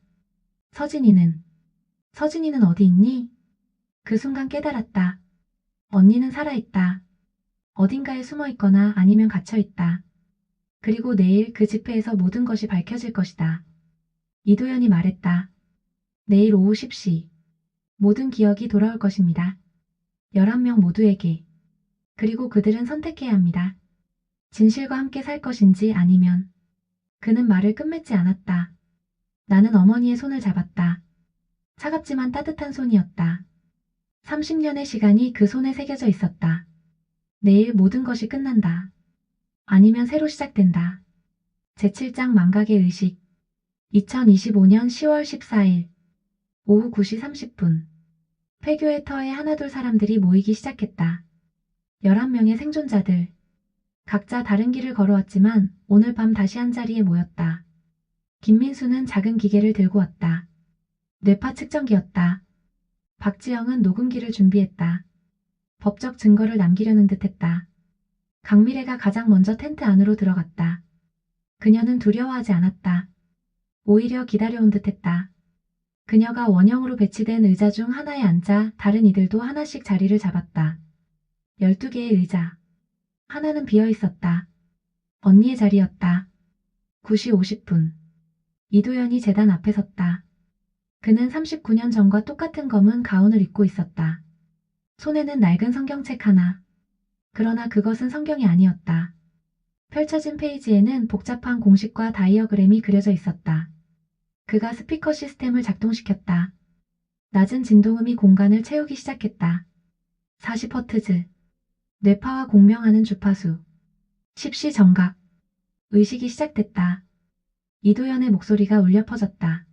서진이는 어디 있니? 그 순간 깨달았다. 언니는 살아있다. 어딘가에 숨어 있거나 아니면 갇혀 있다. 그리고 내일 그 집회에서 모든 것이 밝혀질 것이다. 이도현이 말했다. 내일 오후 10시. 모든 기억이 돌아올 것입니다. 11명 모두에게. 그리고 그들은 선택해야 합니다. 진실과 함께 살 것인지 아니면. 그는 말을 끝맺지 않았다. 나는 어머니의 손을 잡았다. 차갑지만 따뜻한 손이었다. 30년의 시간이 그 손에 새겨져 있었다. 내일 모든 것이 끝난다. 아니면 새로 시작된다. 제7장 망각의 의식. 2025년 10월 14일 오후 9시 30분. 폐교의 터에 하나둘 사람들이 모이기 시작했다. 11명의 생존자들. 각자 다른 길을 걸어왔지만 오늘 밤 다시 한자리에 모였다. 김민수는 작은 기계를 들고 왔다. 뇌파 측정기였다. 박지영은 녹음기를 준비했다. 법적 증거를 남기려는 듯했다. 강미래가 가장 먼저 텐트 안으로 들어갔다. 그녀는 두려워하지 않았다. 오히려 기다려온 듯했다. 그녀가 원형으로 배치된 의자 중 하나에 앉자 다른 이들도 하나씩 자리를 잡았다. 12개의 의자. 하나는 비어 있었다. 언니의 자리였다. 9시 50분. 이도현이 재단 앞에 섰다. 그는 39년 전과 똑같은 검은 가운을 입고 있었다. 손에는 낡은 성경책 하나. 그러나 그것은 성경이 아니었다. 펼쳐진 페이지에는 복잡한 공식과 다이어그램이 그려져 있었다. 그가 스피커 시스템을 작동시켰다. 낮은 진동음이 공간을 채우기 시작했다. 40Hz. 뇌파와 공명하는 주파수. 10시 정각. 의식이 시작됐다. 이도현의 목소리가 울려 퍼졌다.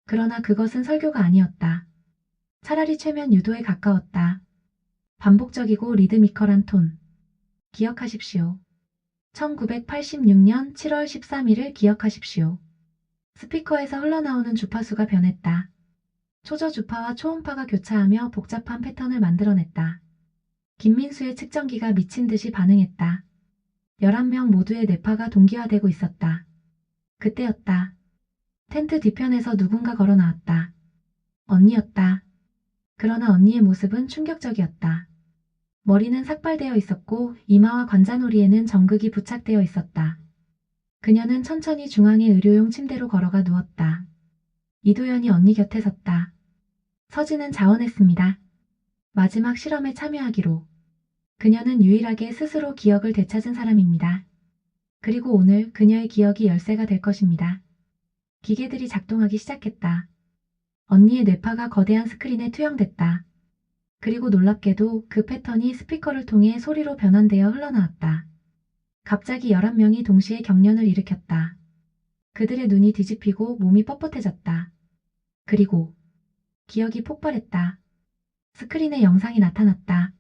그러나 그것은 설교가 아니었다. 차라리 최면 유도에 가까웠다. 반복적이고 리드미컬한 톤. 기억하십시오. 1986년 7월 13일을 기억하십시오. 스피커에서 흘러나오는 주파수가 변했다. 초저 주파와 초음파가 교차하며 복잡한 패턴을 만들어냈다. 김민수의 측정기가 미친 듯이 반응했다. 11명 모두의 뇌파가 동기화되고 있었다. 그때였다. 텐트 뒤편에서 누군가 걸어 나왔다. 언니였다. 그러나 언니의 모습은 충격적이었다. 머리는 삭발되어 있었고 이마와 관자놀이에는 정극이 부착되어 있었다. 그녀는 천천히 중앙의 의료용 침대로 걸어가 누웠다. 이도현이 언니 곁에 섰다. 서진은 자원했습니다. 마지막 실험에 참여하기로. 그녀는 유일하게 스스로 기억을 되찾은 사람입니다. 그리고 오늘 그녀의 기억이 열쇠가 될 것입니다. 기계들이 작동하기 시작했다. 언니의 뇌파가 거대한 스크린에 투영됐다. 그리고 놀랍게도 그 패턴이 스피커를 통해 소리로 변환되어 흘러나왔다. 갑자기 11명이 동시에 경련을 일으켰다. 그들의 눈이 뒤집히고 몸이 뻣뻣해졌다. 그리고 기억이 폭발했다. 스크린에 영상이 나타났다.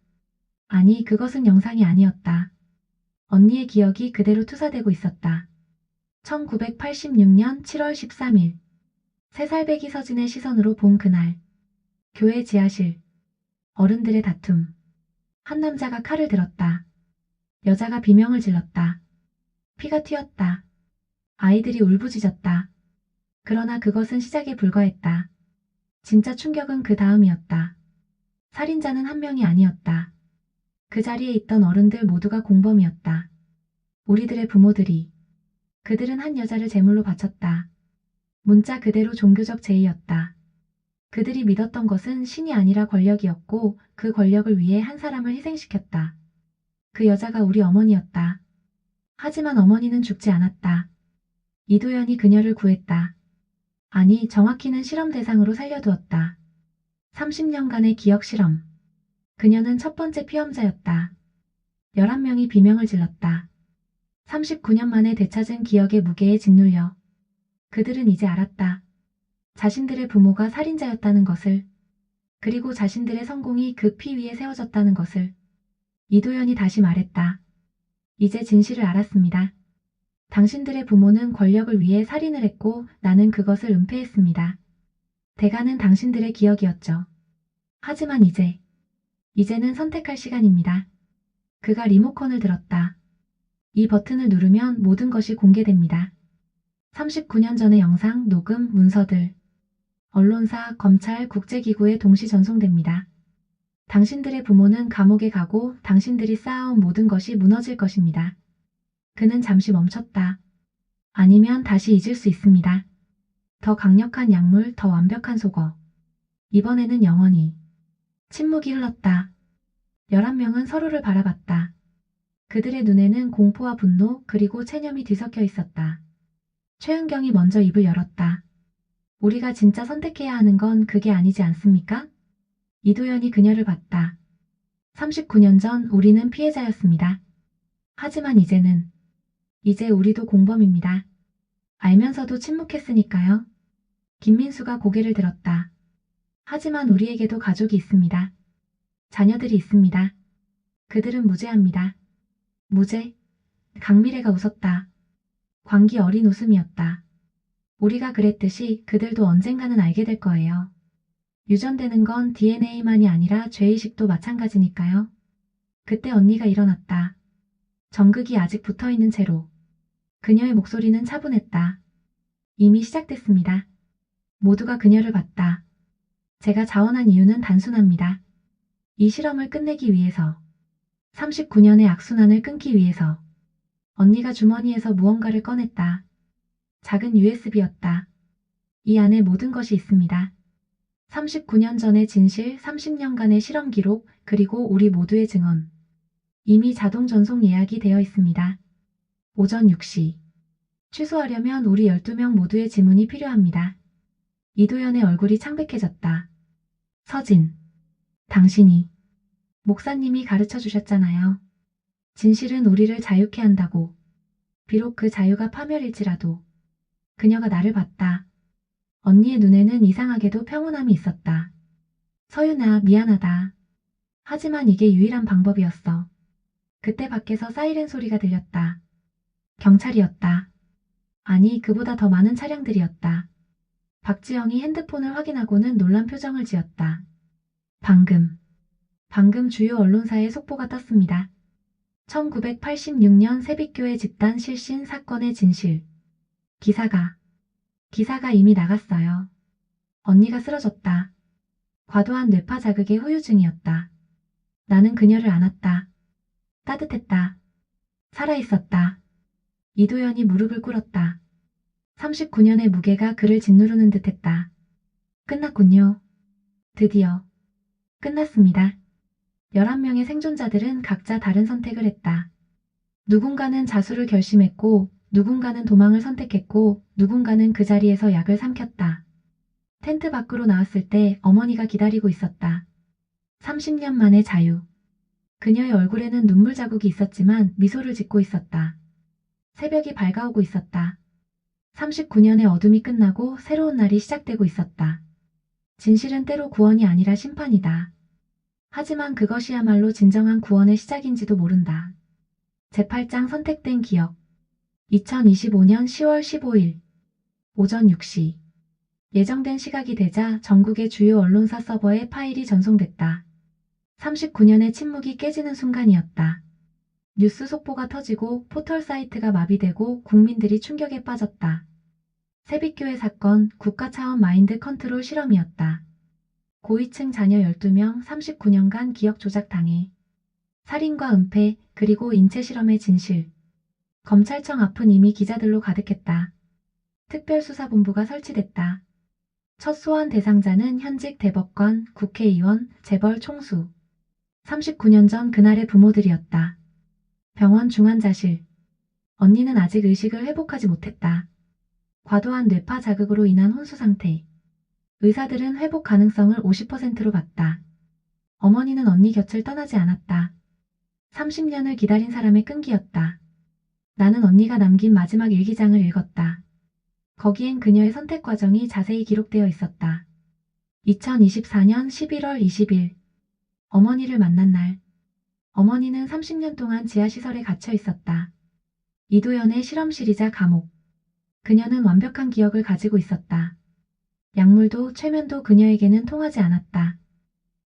아니, 그것은 영상이 아니었다. 언니의 기억이 그대로 투사되고 있었다. 1986년 7월 13일. 3살배기 서진의 시선으로 본 그날. 교회 지하실. 어른들의 다툼. 한 남자가 칼을 들었다. 여자가 비명을 질렀다. 피가 튀었다. 아이들이 울부짖었다. 그러나 그것은 시작에 불과했다. 진짜 충격은 그 다음이었다. 살인자는 한 명이 아니었다. 그 자리에 있던 어른들 모두가 공범이었다. 우리들의 부모들이. 그들은 한 여자를 제물로 바쳤다. 문자 그대로 종교적 제의였다. 그들이 믿었던 것은 신이 아니라 권력이었고 그 권력을 위해 한 사람을 희생시켰다. 그 여자가 우리 어머니였다. 하지만 어머니는 죽지 않았다. 이도연이 그녀를 구했다. 아니, 정확히는 실험 대상으로 살려두었다. 30년간의 기억 실험. 그녀는 첫 번째 피험자였다. 11명이 비명을 질렀다. 39년 만에 되찾은 기억의 무게에 짓눌려. 그들은 이제 알았다. 자신들의 부모가 살인자였다는 것을. 그리고 자신들의 성공이 그 피 위에 세워졌다는 것을. 이도연이 다시 말했다. 이제 진실을 알았습니다. 당신들의 부모는 권력을 위해 살인을 했고 나는 그것을 은폐했습니다. 대가는 당신들의 기억이었죠. 하지만 이제는 선택할 시간입니다. 그가 리모컨을 들었다. 이 버튼을 누르면 모든 것이 공개됩니다. 39년 전의 영상, 녹음, 문서들. 언론사, 검찰, 국제기구에 동시 전송됩니다. 당신들의 부모는 감옥에 가고 당신들이 쌓아온 모든 것이 무너질 것입니다. 그는 잠시 멈췄다. 아니면 다시 잊을 수 있습니다. 더 강력한 약물, 더 완벽한 속어. 이번에는 영원히. 침묵이 흘렀다. 11명은 서로를 바라봤다. 그들의 눈에는 공포와 분노 그리고 체념이 뒤섞여 있었다. 최은경이 먼저 입을 열었다. 우리가 진짜 선택해야 하는 건 그게 아니지 않습니까? 이도연이 그녀를 봤다. 39년 전 우리는 피해자였습니다. 하지만 이제 우리도 공범입니다. 알면서도 침묵했으니까요. 김민수가 고개를 들었다. 하지만 우리에게도 가족이 있습니다. 자녀들이 있습니다. 그들은 무죄합니다. 무죄? 강미래가 웃었다. 광기 어린 웃음이었다. 우리가 그랬듯이 그들도 언젠가는 알게 될 거예요. 유전되는 건 DNA만이 아니라 죄의식도 마찬가지니까요. 그때 언니가 일어났다. 정극이 아직 붙어있는 채로. 그녀의 목소리는 차분했다. 이미 시작됐습니다. 모두가 그녀를 봤다. 제가 자원한 이유는 단순합니다. 이 실험을 끝내기 위해서. 39년의 악순환을 끊기 위해서. 언니가 주머니에서 무언가를 꺼냈다. 작은 USB였다. 이 안에 모든 것이 있습니다. 39년 전의 진실, 30년간의 실험 기록, 그리고 우리 모두의 증언. 이미 자동 전송 예약이 되어 있습니다. 오전 6시. 취소하려면 우리 12명 모두의 지문이 필요합니다. 이도연의 얼굴이 창백해졌다. 서진. 당신이. 목사님이 가르쳐 주셨잖아요. 진실은 우리를 자유케 한다고. 비록 그 자유가 파멸일지라도. 그녀가 나를 봤다. 언니의 눈에는 이상하게도 평온함이 있었다. 서윤아, 미안하다. 하지만 이게 유일한 방법이었어. 그때 밖에서 사이렌 소리가 들렸다. 경찰이었다. 아니, 그보다 더 많은 차량들이었다. 박지영이 핸드폰을 확인하고는 놀란 표정을 지었다. 방금 주요 언론사에 속보가 떴습니다. 1986년 세빛교회 집단 실신 사건의 진실. 기사가 이미 나갔어요. 언니가 쓰러졌다. 과도한 뇌파 자극의 후유증이었다. 나는 그녀를 안았다. 따뜻했다. 살아있었다. 이도연이 무릎을 꿇었다. 39년의 무게가 그를 짓누르는 듯했다. 끝났군요. 드디어. 끝났습니다. 11명의 생존자들은 각자 다른 선택을 했다. 누군가는 자수를 결심했고, 누군가는 도망을 선택했고, 누군가는 그 자리에서 약을 삼켰다. 텐트 밖으로 나왔을 때 어머니가 기다리고 있었다. 30년 만의 자유. 그녀의 얼굴에는 눈물 자국이 있었지만 미소를 짓고 있었다. 새벽이 밝아오고 있었다. 39년의 어둠이 끝나고 새로운 날이 시작되고 있었다. 진실은 때로 구원이 아니라 심판이다. 하지만 그것이야말로 진정한 구원의 시작인지도 모른다. 제8장 선택된 기억. 2025년 10월 15일 오전 6시. 예정된 시각이 되자 전국의 주요 언론사 서버에 파일이 전송됐다. 39년의 침묵이 깨지는 순간이었다. 뉴스 속보가 터지고 포털 사이트가 마비되고 국민들이 충격에 빠졌다. 세빛교회 사건 국가 차원 마인드 컨트롤 실험이었다. 고위층 자녀 12명 39년간 기억 조작당해. 살인과 은폐 그리고 인체 실험의 진실. 검찰청 앞은 이미 기자들로 가득했다. 특별수사본부가 설치됐다. 첫 소환 대상자는 현직 대법관, 국회의원, 재벌 총수. 39년 전 그날의 부모들이었다. 병원 중환자실. 언니는 아직 의식을 회복하지 못했다. 과도한 뇌파 자극으로 인한 혼수 상태. 의사들은 회복 가능성을 50%로 봤다. 어머니는 언니 곁을 떠나지 않았다. 30년을 기다린 사람의 끈기였다. 나는 언니가 남긴 마지막 일기장을 읽었다. 거기엔 그녀의 선택 과정이 자세히 기록되어 있었다. 2024년 11월 20일. 어머니를 만난 날. 어머니는 30년 동안 지하시설에 갇혀 있었다. 이도연의 실험실이자 감옥. 그녀는 완벽한 기억을 가지고 있었다. 약물도 최면도 그녀에게는 통하지 않았다.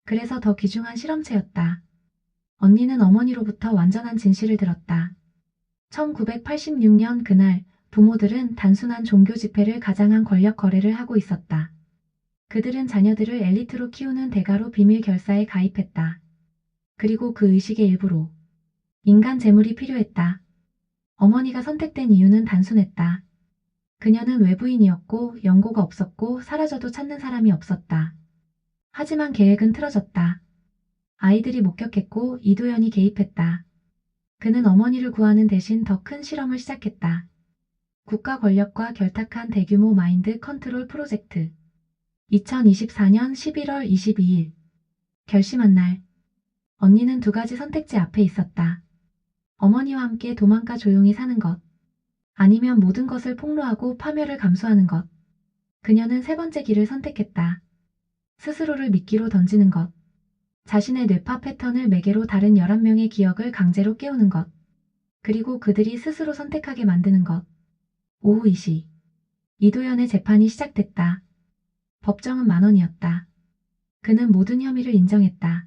그래서 더 귀중한 실험체였다. 언니는 어머니로부터 완전한 진실을 들었다. 1986년 그날 부모들은 단순한 종교 집회를 가장한 권력 거래를 하고 있었다. 그들은 자녀들을 엘리트로 키우는 대가로 비밀 결사에 가입했다. 그리고 그 의식의 일부로 인간 재물이 필요했다. 어머니가 선택된 이유는 단순했다. 그녀는 외부인이었고 연고가 없었고 사라져도 찾는 사람이 없었다. 하지만 계획은 틀어졌다. 아이들이 목격했고 이도연이 개입했다. 그는 어머니를 구하는 대신 더 큰 실험을 시작했다. 국가 권력과 결탁한 대규모 마인드 컨트롤 프로젝트. 2024년 11월 22일. 결심한 날. 언니는 두 가지 선택지 앞에 있었다. 어머니와 함께 도망가 조용히 사는 것. 아니면 모든 것을 폭로하고 파멸을 감수하는 것. 그녀는 세 번째 길을 선택했다. 스스로를 미끼로 던지는 것. 자신의 뇌파 패턴을 매개로 다른 11명의 기억을 강제로 깨우는 것. 그리고 그들이 스스로 선택하게 만드는 것. 오후 2시. 이도연의 재판이 시작됐다. 법정은 만원이었다. 그는 모든 혐의를 인정했다.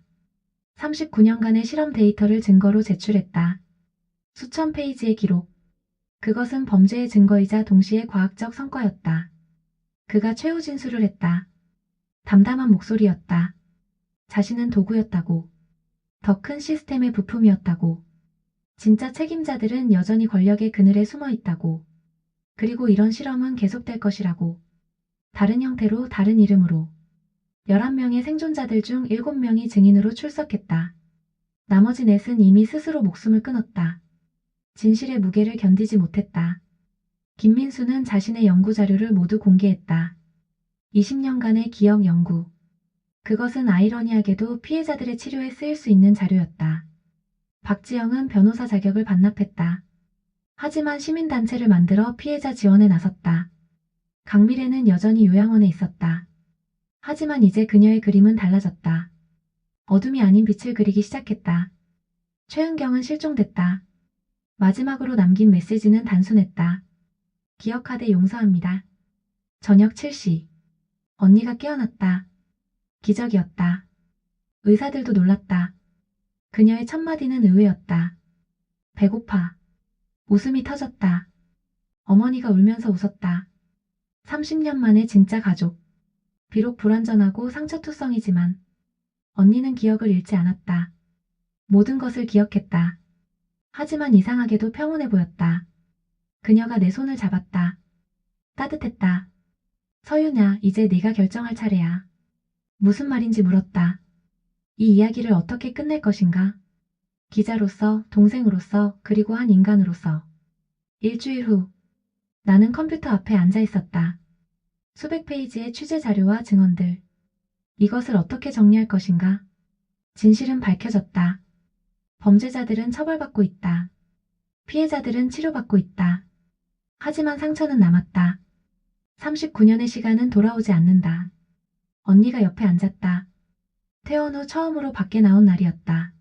39년간의 실험 데이터를 증거로 제출했다. 수천 페이지의 기록. 그것은 범죄의 증거이자 동시에 과학적 성과였다. 그가 최후 진술을 했다. 담담한 목소리였다. 자신은 도구였다고. 더 큰 시스템의 부품이었다고. 진짜 책임자들은 여전히 권력의 그늘에 숨어 있다고. 그리고 이런 실험은 계속될 것이라고. 다른 형태로 다른 이름으로. 11명의 생존자들 중 7명이 증인으로 출석했다. 나머지 넷은 이미 스스로 목숨을 끊었다. 진실의 무게를 견디지 못했다. 김민수는 자신의 연구 자료를 모두 공개했다. 20년간의 기억 연구. 그것은 아이러니하게도 피해자들의 치료에 쓰일 수 있는 자료였다. 박지영은 변호사 자격을 반납했다. 하지만 시민단체를 만들어 피해자 지원에 나섰다. 강미래는 여전히 요양원에 있었다. 하지만 이제 그녀의 그림은 달라졌다. 어둠이 아닌 빛을 그리기 시작했다. 최은경은 실종됐다. 마지막으로 남긴 메시지는 단순했다. 기억하되 용서합니다. 저녁 7시. 언니가 깨어났다. 기적이었다. 의사들도 놀랐다. 그녀의 첫마디는 의외였다. 배고파. 웃음이 터졌다. 어머니가 울면서 웃었다. 30년 만에 진짜 가족. 비록 불완전하고 상처투성이지만 언니는 기억을 잃지 않았다. 모든 것을 기억했다. 하지만 이상하게도 평온해 보였다. 그녀가 내 손을 잡았다. 따뜻했다. 서윤아, 이제 네가 결정할 차례야. 무슨 말인지 물었다. 이 이야기를 어떻게 끝낼 것인가? 기자로서, 동생으로서, 그리고 한 인간으로서. 일주일 후, 나는 컴퓨터 앞에 앉아 있었다. 수백 페이지의 취재 자료와 증언들. 이것을 어떻게 정리할 것인가? 진실은 밝혀졌다. 범죄자들은 처벌받고 있다. 피해자들은 치료받고 있다. 하지만 상처는 남았다. 39년의 시간은 돌아오지 않는다. 언니가 옆에 앉았다. 퇴원 후 처음으로 밖에 나온 날이었다.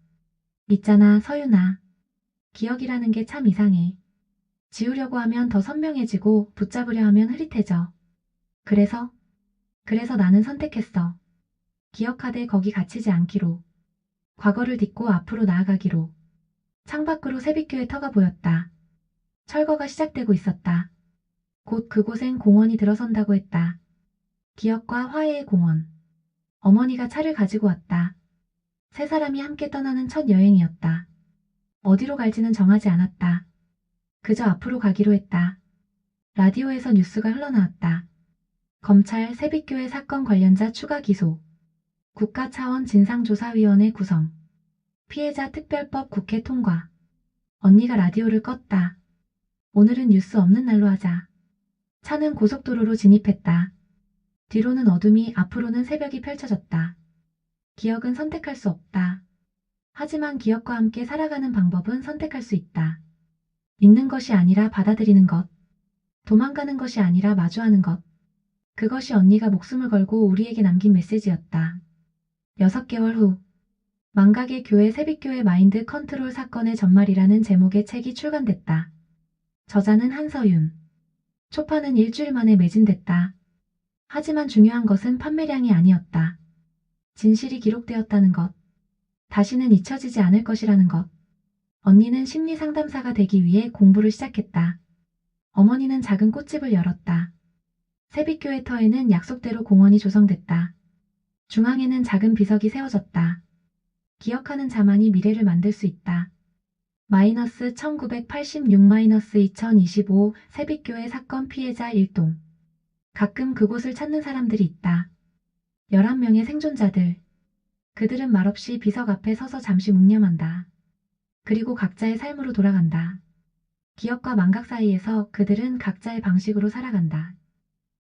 있잖아, 서윤아. 기억이라는 게 참 이상해. 지우려고 하면 더 선명해지고 붙잡으려 하면 흐릿해져. 그래서 나는 선택했어. 기억하되 거기 갇히지 않기로. 과거를 딛고 앞으로 나아가기로. 창밖으로 세빛교의 터가 보였다. 철거가 시작되고 있었다. 곧 그곳엔 공원이 들어선다고 했다. 기억과 화해의 공원. 어머니가 차를 가지고 왔다. 세 사람이 함께 떠나는 첫 여행이었다. 어디로 갈지는 정하지 않았다. 그저 앞으로 가기로 했다. 라디오에서 뉴스가 흘러나왔다. 검찰 세빛교회 사건 관련자 추가 기소. 국가 차원 진상조사위원회 구성. 피해자 특별법 국회 통과. 언니가 라디오를 껐다. 오늘은 뉴스 없는 날로 하자. 차는 고속도로로 진입했다. 뒤로는 어둠이, 앞으로는 새벽이 펼쳐졌다. 기억은 선택할 수 없다. 하지만 기억과 함께 살아가는 방법은 선택할 수 있다. 잊는 것이 아니라 받아들이는 것. 도망가는 것이 아니라 마주하는 것. 그것이 언니가 목숨을 걸고 우리에게 남긴 메시지였다. 6개월 후. 망각의 교회 세빛교회 마인드 컨트롤 사건의 전말이라는 제목의 책이 출간됐다. 저자는 한서윤. 초판은 일주일 만에 매진됐다. 하지만 중요한 것은 판매량이 아니었다. 진실이 기록되었다는 것. 다시는 잊혀지지 않을 것이라는 것. 언니는 심리 상담사가 되기 위해 공부를 시작했다. 어머니는 작은 꽃집을 열었다. 세빛교회 터에는 약속대로 공원이 조성됐다. 중앙에는 작은 비석이 세워졌다. 기억하는 자만이 미래를 만들 수 있다. -1986-2025 세빛교회 사건 피해자 일동. 가끔 그곳을 찾는 사람들이 있다. 11명의 생존자들. 그들은 말없이 비석 앞에 서서 잠시 묵념한다. 그리고 각자의 삶으로 돌아간다. 기억과 망각 사이에서 그들은 각자의 방식으로 살아간다.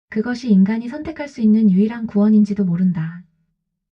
그것이 인간이 선택할 수 있는 유일한 구원인지도 모른다.